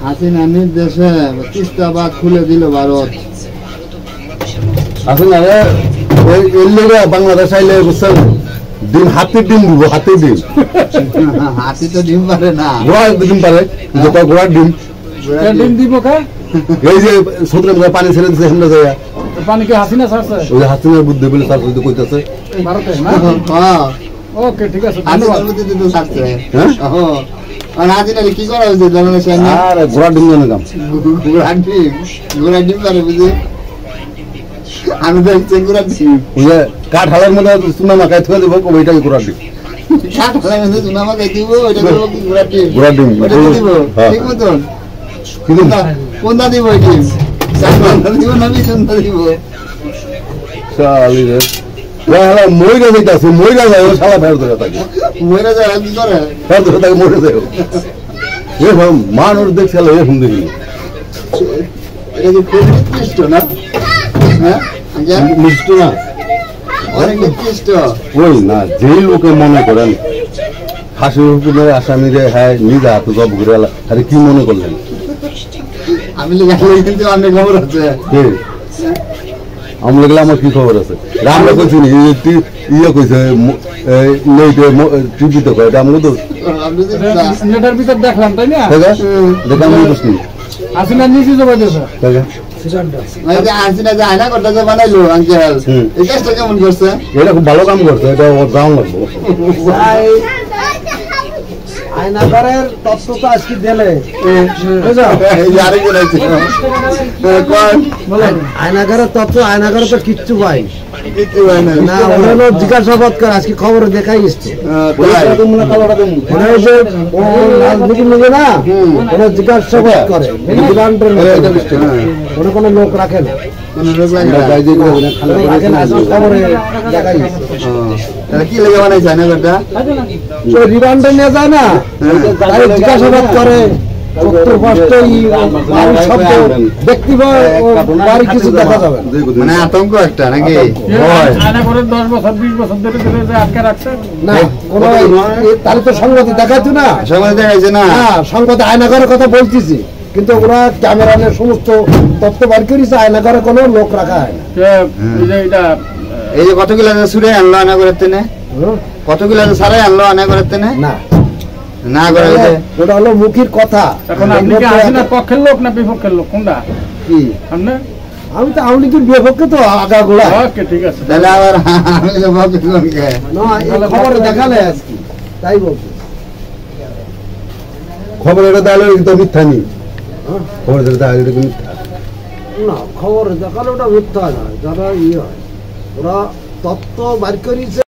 হাসিনা নির্দেশে তিস্তা বাঁধ খুলে দিল ভারত। হাসিনা বাংলাদেশ আইলে বুঝছেন ডিম হাতির ডিম দিব, হাতির ডিম। হাতি তো ডিম পারে না, ঘোড়ার ডিম পারে, ঘোড়ার ডিম ডিম দিব কা? এই যে সমুদ্রে পানি ছেড়ে দিচ্ছে হেমরা যায় পানি কি হাসিনা ছাড়ছে? ওই হাসিনার বুদ্ধি বলে তার যদি কইতাছে ভারতে না? ওকে ঠিক আছে, হাসিনার বুদ্ধি তো ছাড়ছে। আর হাসিনা কি করা হয়েছে জানেন? আর ঘোড়ার ডিম জানে কাম, ঘোড়ার ডিম পারে বুঝি। আমি দেখছি ঘোড়ার ডিম ওই যে কাঠ হালের মধ্যে চুনা মাখায় থুয়ে দেবো, ওইটাকে ঘোড়ার ডিম। কাঠ হালের মধ্যে চুনা মাখায় দিব, ওইটা দেবো কি ঘোড়ার ডিম? ঘোড়ার ডিম দিব ঠিক মতন। কোনটা দিব ওই ডিম? চাকরা দিব না বিছুনটা দিব? শালি রে মইরা যাইতাছে, মইরা যায় ও শালা ফেরত ধরে থাকে, মইরা যায় কি করে? ফেরত ধরে থাকে, মরে যায় এরকম মানুষ দেখছে এরকম দেখি। এটা কি খুব নিকৃষ্ট না? হ্যাঁ মিষ্টি না, অনেক নিকৃষ্ট। ওই না যেই লোকে মনে করেন ফাঁসি হুকুমের আসামিরে হ্যাঁ নিজে হাতে জব ঘুরে এলা, আরে কি মনে করলেন? আমি লিখলে কিন্তু অনেক খবর আছে। আমি লাগলে আমার কি খবর আছে? আমরা কইছি ইয়ে কইছে টিভিতে কয় এটা আমরা তো নেটের ভিতর দেখলাম তাই না? দেখলাম বুঝছি হাসিনা নিজে জবাই দিয়েছে। হাসিনা যে আয়না করতে যে বানাইলো আঙ্কেল, এই কাজটা কেমন করছে? এটা খুব ভালো কাম করছে, এটা ওর দাম লাগবে। আয়নাঘরের তত্ত্ব তো আজকে দিলে আয়নাঘরের তত্ত্ব, আয়নাঘরে তো কিচ্ছু পাই না, ওরা জিজ্ঞাসাবাদ করে আজকে খবরে দেখাই এসছে না, ওরা জিজ্ঞাসাবাদ করে ওরা কোনো লোক রাখে না, খবরে দেখাই কি লেগে বানাইছে আয়নাঘরটা? রিমান্ডে নিয়ে যায় না, জিজ্ঞাসাবাদ করে কিছু দেখা যাবে মানে আতঙ্ক একটা নাকি? 10 বছর 20 বছর ধরে আটকে রাখছে না, তাহলে তো সংবাদে দেখাইতো না, সংবাদে দেখাইছে না, সংবাদে আয়নাঘরের কথা বলতেছি, কিন্তু ওরা ক্যামেরানের সমস্ত তথ্য বার করেছে, আয়নাঘরে কোনো লোক রাখা হয় না। এই যে কতগুলো ছুড়ে আনলো আয়নাঘরের তেনে, কতগুলো সারাই আনলো আয়নাঘরের তেনে না না করে ওটা হলো মুখের কথা। এখন আপনি কি হাসিনার পক্ষের লোক না বিপক্ষের লোক কোনটা? কি আপনি? আমি তো আওয়ামী লীগের বিপক্ষে তো আগা গোড়া। ওকে ঠিক আছে, তাহলে আবার আমি তো ভাবছিলাম না খবরে দেখালে আজকে তাই বলছি, খবর এটা তাহলে তো মিথ্যা নেই, খবর এটা মিথ্যা না, খবরে দেখালে ওটা মিথ্যা নয়, যারা ইয়ে হয় ওরা তত্ত্ব বার করেছে।